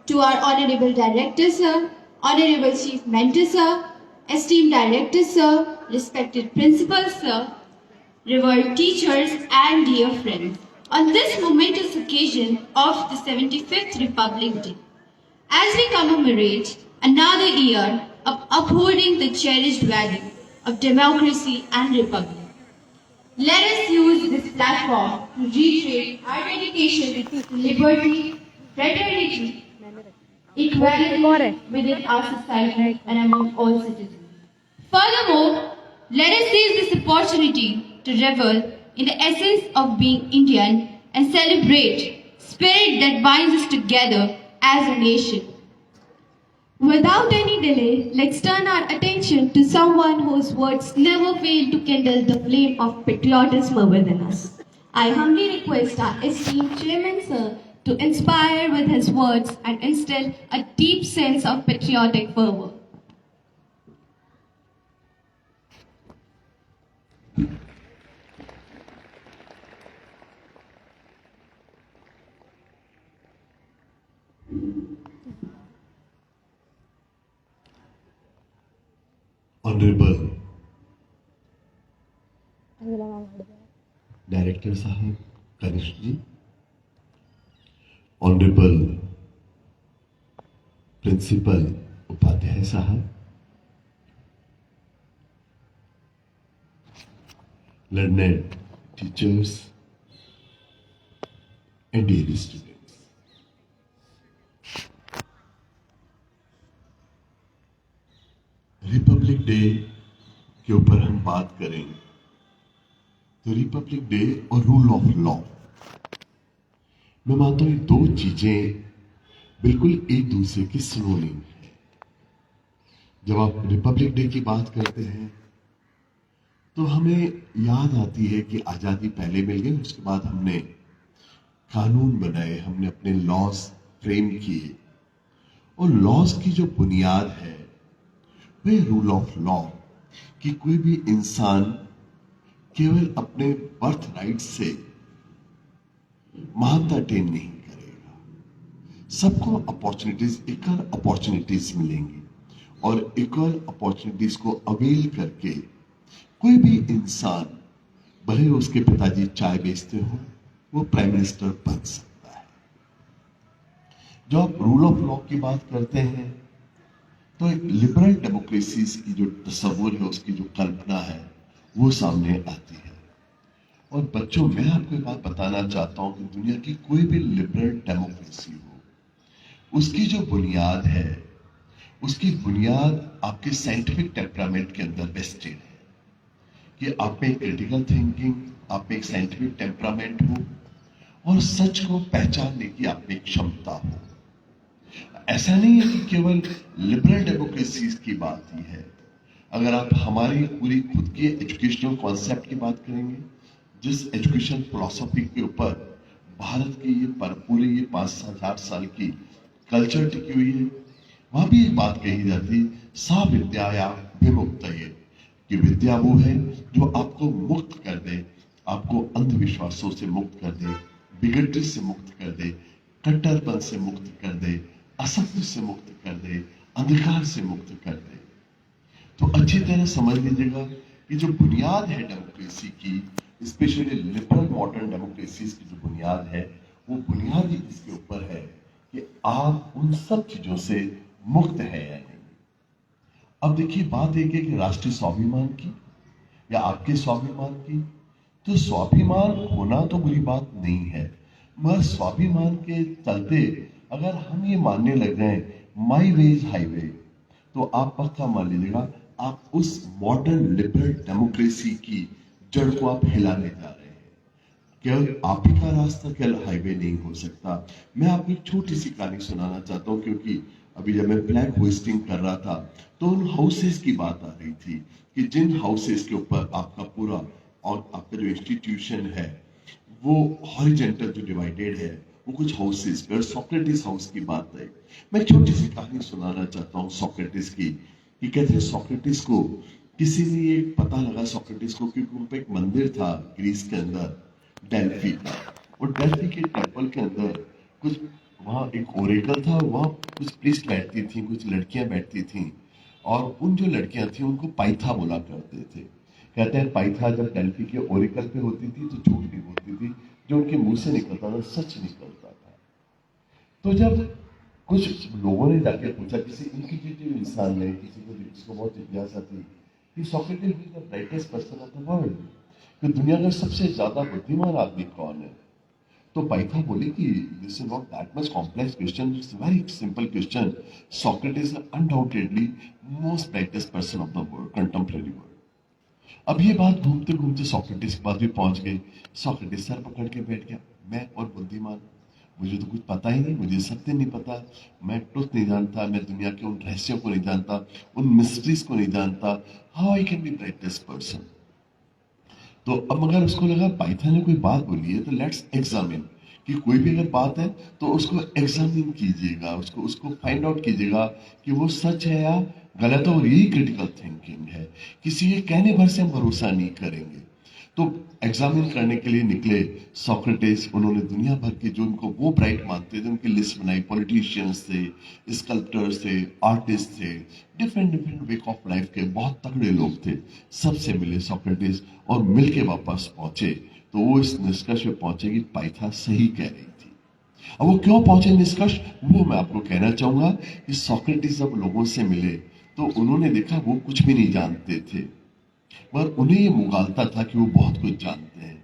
to our Honorable Director Sir, Honorable Chief Mentor Sir, esteemed Director Sir, respected Principal Sir, revered teachers and dear friends, on this momentous occasion of the 75th Republic Day, as we commemorate another year of upholding the cherished value of democracy and republic, let us use this platform to reiterate our dedication to liberty, fraternity, equality within our society and among all citizens. Furthermore, let us seize this opportunity to revel in the essence of being Indian and celebrate spirit that binds us together as a nation. Without any delay, let's turn our attention to someone whose words never fail to kindle the flame of patriotism within us. I humbly request our esteemed Chairman Sir to inspire with his words and instill a deep sense of patriotic fervor. Honourable director साहब कनिष्ठ जी, honourable principal Upadhyay साहब, learned teachers and dear students. Republic day के ऊपर हम बात करें तो Republic day और रूल ऑफ लॉ, मैं मानता हूं ये दो चीजें बिल्कुल एक दूसरे की सिनोनिम है। जब आप रिपब्लिक डे की बात करते हैं तो हमें याद आती है कि आजादी पहले मिल गई, उसके बाद हमने कानून बनाए, हमने अपने लॉज फ्रेम किए, और लॉज की जो बुनियाद है वे रूल ऑफ लॉ कि कोई भी इंसान केवल अपने बर्थ राइट से महानता अटेन नहीं करेगा, सबको अपॉर्चुनिटीज, इक्वल अपॉर्चुनिटीज मिलेंगी, और इक्वल अपॉर्चुनिटीज को अवेल करके कोई भी इंसान, भले उसके पिताजी चाय बेचते हो, वो प्राइम मिनिस्टर बन सकता है। जब आप रूल ऑफ लॉ की बात करते हैं तो एक लिबरल डेमोक्रेसीज की जो तस्वुर है, उसकी जो कल्पना है, वो सामने आती है। और बच्चों, मैं आपको एक बात बताना चाहता हूं कि दुनिया की कोई भी लिबरल डेमोक्रेसी हो, उसकी जो बुनियाद है, उसकी बुनियाद आपके साइंटिफिक टेम्परामेंट के अंदर वेस्टेड है कि आप में क्रिटिकल थिंकिंग, आप में एक साइंटिफिक टेम्परामेंट हो, और सच को पहचानने की आप में क्षमता हो। ऐसा नहीं है कि केवल लिबरल डेमोक्रेसीज की बात ही है। अगर आप हमारी पूरी खुद की एजुकेशनल कॉन्सेप्ट की बात करेंगे, जिस एजुकेशन फिलॉसफी के ऊपर भारत की ये पूरी ये 5,000 साल की कल्चर टिकी हुई है, वहां भी एक बात कही जाती, सा विद्याया विमुक्तये, कि विद्या वो है जो आपको मुक्त कर दे, आपको अंधविश्वासों से मुक्त कर दे, बिगड़ती से मुक्त कर दे, कट्टरपन से मुक्त कर दे, असत्य से मुक्त कर दे, अंधकार से मुक्त कर दे। तो अच्छी तरह समझ लीजिएगा कि जो बुनियाद है डेमोक्रेसी की, स्पेशली लिबरल मॉडर्न डेमोक्रेसीज की जो बुनियाद है, वो बुनियाद ही इसके ऊपर है कि आप उन सब चीजों से मुक्त है या नहीं। अब देखिए, बात एक है कि राष्ट्रीय स्वाभिमान की या आपके स्वाभिमान की, तो स्वाभिमान होना तो बुरी बात नहीं है, मगर स्वाभिमान के चलते अगर हम ये मानने लग जाएं माई वे इज हाईवे, तो आप पक्का मान लीजिएगा आप उस मॉडर्न लिबरल डेमोक्रेसी की जड़ को आप हिलाने जा रहे हैं। केवल आप ही का रास्ता केवल हाईवे नहीं हो सकता। मैं आपको एक छोटी सी कहानी सुनाना चाहता हूँ, क्योंकि अभी जब मैं फ्लैग होइस्टिंग कर रहा था तो उन हाउसेस की बात आ रही थी कि जिन हाउसेस के ऊपर आपका पूरा और आपका जो इंस्टीट्यूशन है वो हॉरिजेंटल जो डिवाइडेड है, वो कुछ हाउसेस पर सोक्रेटिस हाउस की बात है। मैं छोटी सी कहानी सुनाना चाहता हूँ सोक्रेटिस की, कि कहते हैं सोक्रेटिस को किसी ने ये पता लगा सोक्रेटिस को, क्योंकि उन पर एक मंदिर था ग्रीस के अंदर, डेल्फी का, और डेल्फी के टेम्पल के अंदर कुछ वहाँ एक ओरेकल था, वहाँ कुछ प्रीस्ट बैठती थी, कुछ लड़कियां बैठती थी, और उन जो लड़कियां थी उनको पाइथा बोला करते थे। कहते हैं पाइथा जब डेल्फी के ओरेकल पे होती थी तो झूठ नहीं बोलती थी, जो उनके मुंह से निकलता था सच निकलता था। तो जब कुछ लोगों ने जाके पूछा, किसी इंक्विजिटिव इंसान ने, किसी को जिसको बहुत जिज्ञासा थी कि Socrates is the brightest person of the world, कि दुनिया का सबसे ज्यादा बुद्धिमान आदमी कौन है, तो पाइथा बोली कि this is not that much complex question, it's very simple question. Socrates undoubtedly most brightest person of the world, contemporary world. अब ये बात घूमते घूमते सोक्रेटिस के पास भी पहुंच गई। सोक्रेटिस सर पकड़ के बैठ गया, मैं और बुद्धिमान, मुझे तो कुछ पता ही नहीं, मुझे सत्य नहीं पता, मैं ट्रुथ नहीं जानता, मैं दुनिया के उन रहस्यों को नहीं जानता, उन मिस्ट्रीज को नहीं जानता, how I can be brightest person. तो अब मगर उसको लगा पाइथन ने कोई बात बोली है तो लेट्स एग्जामिन, कि कोई भी अगर बात है तो उसको एग्जामिन कीजिएगा, उसको उसको फाइंड आउट कीजिएगा कि वो सच है या गलत है, और यही क्रिटिकल थिंकिंग है। किसी के कहने भर से हम भरोसा नहीं करेंगे। तो एग्जामिन करने के लिए निकले सोक्रेटिस, उन्होंने दुनिया भर के जो उनको वो ब्राइट मानते थे उनकी लिस्ट बनाई, पॉलिटिशियंस थे, स्कल्प्टर्स थे, आर्टिस्ट थे, different different way of life के बहुत तगड़े लोग थे। सबसे मिले सोक्रेटिस, और मिलके वापस पहुंचे तो वो इस निष्कर्ष पे पहुंचे कि पाइथा सही कह रही थी। अब वो क्यों पहुंचे निष्कर्ष, वो मैं आपको कहना चाहूंगा कि सोक्रेटिस जब लोगों से मिले तो उन्होंने देखा वो कुछ भी नहीं जानते थे, पर उन्हें ये मुगालता था कि वो बहुत कुछ जानते हैं।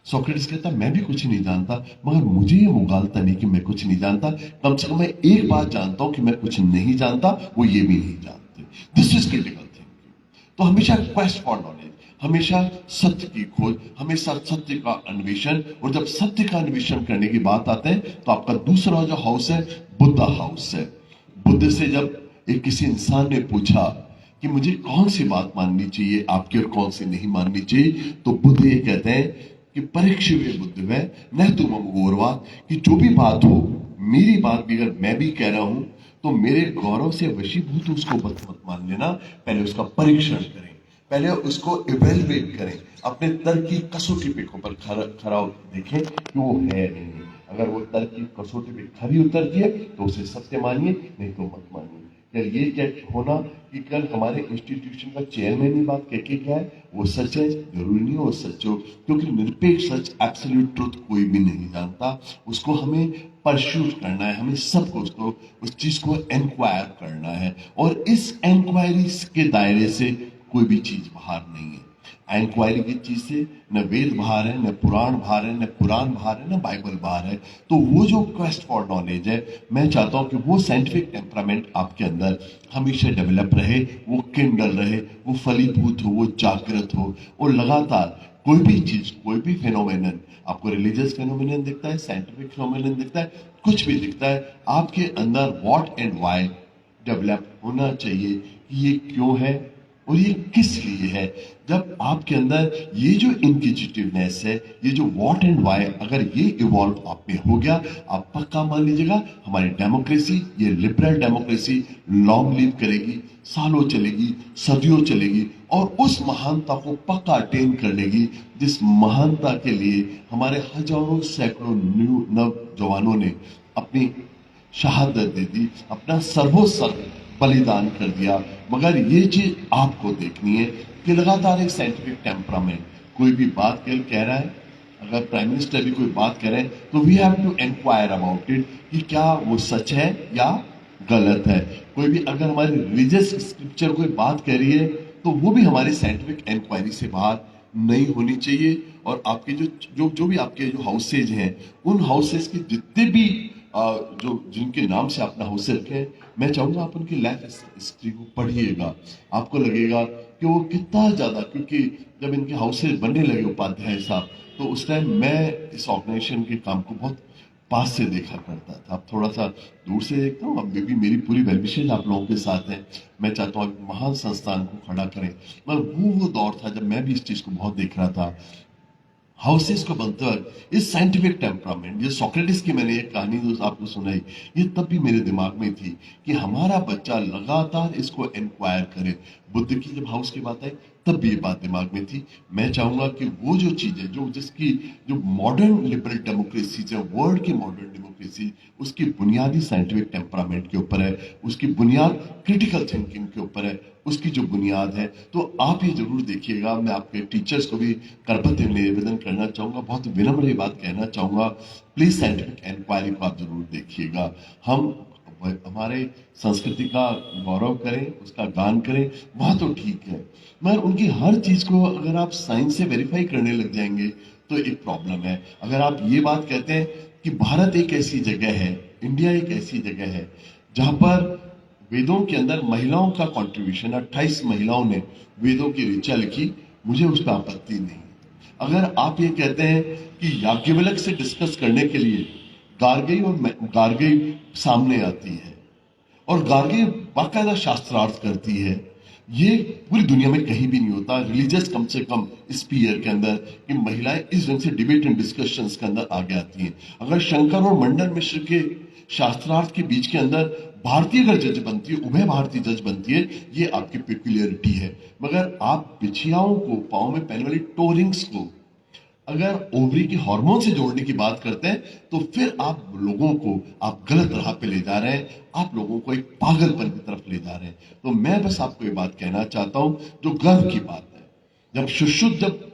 सोक्रेटिस कहता मैं भी कुछ नहीं जानता, मगर मुझे ये मुगालता नहीं कि मैं कुछ नहीं जानता, कम से कम मैं एक बात जानता हूं कि मैं कुछ नहीं जानता, वो ये भी नहीं जानते। This is critical thinking. तो हमेशा क्वेस्ट फॉर नॉलेज, हमेशा सत्य की खोज, हमेशा सत्य का अन्वेषण, और जब सत्य का अन्वेषण करने की बात आते हैं तो आपका दूसरा जो हाउस है बुद्धा हाउस है। बुद्ध से जब एक किसी इंसान ने पूछा कि मुझे कौन सी बात माननी चाहिए आपकी और कौन सी नहीं माननी चाहिए, तो बुद्ध ये कहते हैं कि परीक्षिवे बुद्ध में न तुम गौरवाद, कि जो भी बात हो, मेरी बात भी अगर मैं भी कह रहा हूं तो मेरे गौरव से वशीभूत उसको मत मान लेना, पहले उसका परीक्षण करें, पहले उसको इवेलुएट करें, अपने तर्क की कसौटी पे पर खरा देखें कि वो है नहीं। अगर वो तर्क की कसौटी पे खरी उतरती है तो उसे सत्य मानिए, नहीं तो मत मानिए। यार ये क्या होना कि कल हमारे इंस्टीट्यूशन का चेयरमैन ही बात कह के क्या है वो सच है, जरूरी नहीं हो सच हो, क्योंकि निरपेक्ष सच, एब्सोल्यूट ट्रुथ कोई भी नहीं जानता। उसको हमें परस्यूट करना है, हमें सबको उसको उस चीज को इंक्वायर करना है, और इस इंक्वायरी के दायरे से कोई भी चीज बाहर नहीं है। इंक्वायरी की चीज से न वेद बाहर है, न पुराण बाहर है, न कुरान बाहर है, न बाइबल बाहर है। तो वो जो क्वेस्ट फॉर नॉलेज है, मैं चाहता हूं कि वो साइंटिफिक टेम्परामेंट आपके अंदर हमेशा डेवलप रहे, वो किंडल रहे, वो फलीभूत हो, वो जागृत हो, और लगातार कोई भी चीज, कोई भी फिनोमेनन, आपको रिलीजियस फिनोमेनन दिखता है, साइंटिफिक फिनोमेनन दिखता है, कुछ भी दिखता है, आपके अंदर व्हाट एंड व्हाई डेवलप होना चाहिए कि ये क्यों है और ये किस लिए है। जब आपके अंदर ये जो इंक्विजिटिवनेस है, ये जो व्हाट एंड व्हाई, अगर ये इवॉल्व आप में हो गया, आप पक्का मान लीजिएगा हमारी डेमोक्रेसी, ये लिबरल डेमोक्रेसी लॉन्ग लिव करेगी, सालों चलेगी, सदियों चलेगी, और उस महानता को पक्का अटेन कर लेगी जिस महानता के लिए हमारे हजारों सैकड़ों नौजवानों ने अपनी शहादत दे दी, अपना सर्वोत्तम बलिदान कर दिया। मगर ये चीज आपको देखनी है कि लगातार एक साइंटिफिक टेम्परामेंट, कोई भी बात कह रहा है, अगर प्राइम मिनिस्टर भी कोई बात कह रहे हैं तो we have to inquire about it कि क्या वो सच है या गलत है। कोई भी अगर हमारी रिलीजियस स्क्रिप्चर कोई बात कह रही है तो वो भी हमारी साइंटिफिक इंक्वायरी से बाहर नहीं होनी चाहिए। और आपके जो भी आपके जो हाउसेज हैं, उन हाउसेज के जितने भी जो जिनके नाम से आपने हाउस रखे हैं, मैं चाहूंगा आप उनकी लाइफ हिस्ट्री को पढ़िएगा, आपको लगेगा कि वो कितना ज्यादा, क्योंकि जब इनके हाउसेज बनने लगे उपाध्याय साहब, तो उस टाइम मैं इस ऑर्गेनाइजेशन के काम को बहुत पास से देखा करता था। अब थोड़ा सा दूर से देखता हूँ, अब भी मेरी पूरी वेलविशेज आप लोगों के साथ है। मैं चाहता हूँ महान संस्थान को खड़ा करें, मगर वो दौर था जब मैं भी इस चीज को बहुत देख रहा था। हाउसेस को बनते वक्त इस साइंटिफिक टेम्परामेंट, ये सोक्रेटिस की मैंने एक कहानी जो आपको सुनाई, ये तब भी मेरे दिमाग में थी कि हमारा बच्चा लगातार इसको इंक्वायर करे। बुद्ध की जब हाउस की बात आई, तब भी ये बात दिमाग में थी। मैं चाहूंगा कि वो जो चीज है जो जिसकी जो मॉडर्न लिबरल डेमोक्रेसी है, वर्ल्ड की मॉडर्न डेमोक्रेसी, उसकी बुनियादी साइंटिफिक टेम्परामेंट के ऊपर है, उसकी बुनियाद क्रिटिकल थिंकिंग के ऊपर है, उसकी जो बुनियाद है। तो आप ये जरूर देखिएगा। मैं आपके टीचर्स को भी करबद्ध निवेदन करना चाहूंगा, बहुत विनम्र ये बात कहना चाहूंगा, प्लीज साइंटिफिक इंक्वायरी को आप जरूर देखिएगा। हम हमारे संस्कृति का गौरव करें, उसका गान करें, वहां तो ठीक है, मगर उनकी हर चीज को अगर आप साइंस से वेरीफाई करने लग जाएंगे तो एक प्रॉब्लम है। अगर आप ये बात कहते हैं कि भारत एक ऐसी जगह है, इंडिया एक ऐसी जगह है जहां पर वेदों के अंदर महिलाओं का कंट्रीब्यूशन, 28 महिलाओं ने वेदों की ऋचा लिखी, मुझे उस पर आपत्ति नहीं। अगर आप ये कहते हैं कि याज्ञवल्क्य से डिस्कस करने के लिए गार्गी और गार्गी सामने आती है और गार्गी बाकायदा शास्त्रार्थ करती है, ये पूरी दुनिया में कहीं भी नहीं होता रिलीजियस कम से कम स्पीयर के अंदर कि महिलाएं इस ढंग से डिबेट एंड डिस्कशंस के अंदर आगे आती हैं। अगर शंकर और मंडन मिश्र के शास्त्रार्थ के बीच के अंदर भारतीय अगर जज बनती है, उभय भारतीय जज बनती है, ये आपकी पेक्युलियरिटी है। मगर आप बिछियाओं को, पाँव में पहनने वाली टोरिंग्स को अगर ओवरी के हार्मोन से जोड़ने की बात करते हैं तो फिर आप लोगों को आप गलत राह पे ले जा रहे हैं, आप लोगों को एक पागलपन की तरफ ले जा रहे हैं। तो मैं बस आपको ये बात कहना चाहता हूं, जो गर्व की बात है, जब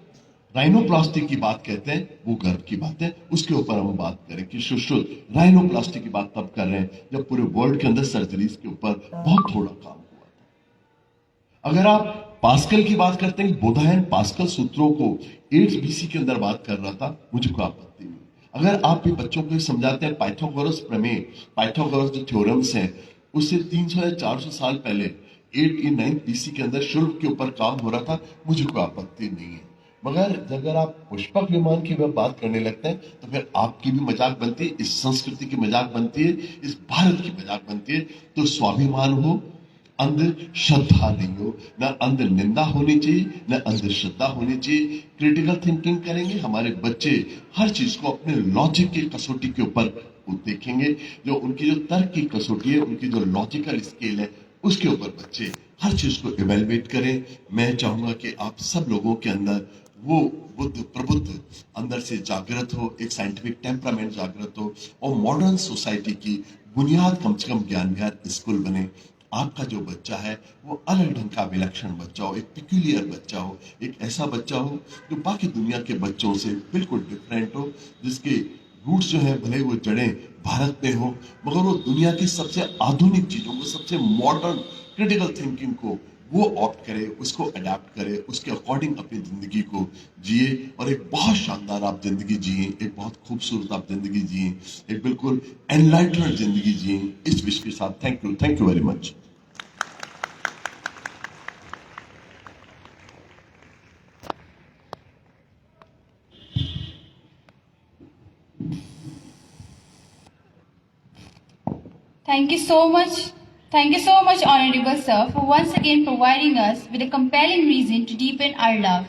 राइनोप्लास्टी की बात कहते हैं वो गर्व की बात है। उसके ऊपर हम बात करें कि सुश्रुत राइनोप्लास्टी की बात तब कर रहे हैं जब पूरे वर्ल्ड के अंदर सर्जरीज के ऊपर बहुत थोड़ा काम हुआ था। अगर आप पास्कल की बात करते हैं, बोधायन पास्कल सूत्रों को 8 बीसी के अंदर बात कर रहा था, मुझे कोई आपत्ति नहीं। अगर आप भी बच्चों को समझाते हैं पाइथागोरस प्रमेय, पाइथागोरस जो थ्योरम्स हैं, उससे 300 या 400 साल पहले 8 या 9 बीसी के अंदर शुल्क के ऊपर काम हो रहा था, मुझे कोई आपत्ति नहीं है। मगर अगर आप पुष्पक विमान की बात करने लगते हैं तो फिर आपकी भी मजाक बनती है, इस संस्कृति की मजाक बनती है, इस भारत की मजाक बनती है। तो स्वाभिमान हो, अंधश्रद्धा नहीं हो, ना अंध निंदा होनी चाहिए, ना अंधश्रद्धा होनी चाहिए। क्रिटिकल थिंकिंग करेंगे, हमारे बच्चे हर चीज को अपने लॉजिक की कसौटी के ऊपर देखेंगे। जो उनकी जो तर्क की कसौटी है, उनकी जो लॉजिकल स्केल है, उसके ऊपर बच्चे हर चीज को इवेलुएट करें। मैं चाहूंगा कि आप सब लोगों के अंदर वो बुद्ध प्रबुद्ध अंदर से जागृत हो, एक साइंटिफिक टेम्परामेंट जागृत हो और मॉडर्न सोसाइटी की बुनियाद कम से कम ज्ञान विहार स्कूल बने। आपका जो बच्चा है वो अलग ढंग का विलक्षण बच्चा हो, एक पिक्यूलियर बच्चा हो, एक ऐसा बच्चा हो जो बाकी दुनिया के बच्चों से बिल्कुल डिफरेंट हो, जिसके रूट्स जो है भले वो जड़ें भारत में हो, मगर वो दुनिया की सबसे आधुनिक चीजों को, सबसे मॉडर्न क्रिटिकल थिंकिंग को वो ऑप्ट करे, उसको अडेप्ट करे, उसके अकॉर्डिंग अपनी जिंदगी को जिए और एक बहुत शानदार आप जिंदगी जिए, एक बहुत खूबसूरत आप जिंदगी जिए, एक बिल्कुल एनलाइटनड जिंदगी जिए, इस विश के साथ thank you very much. Thank you so much. Thank you so much, Honorable Sir, for once again providing us with a compelling reason to deepen our love.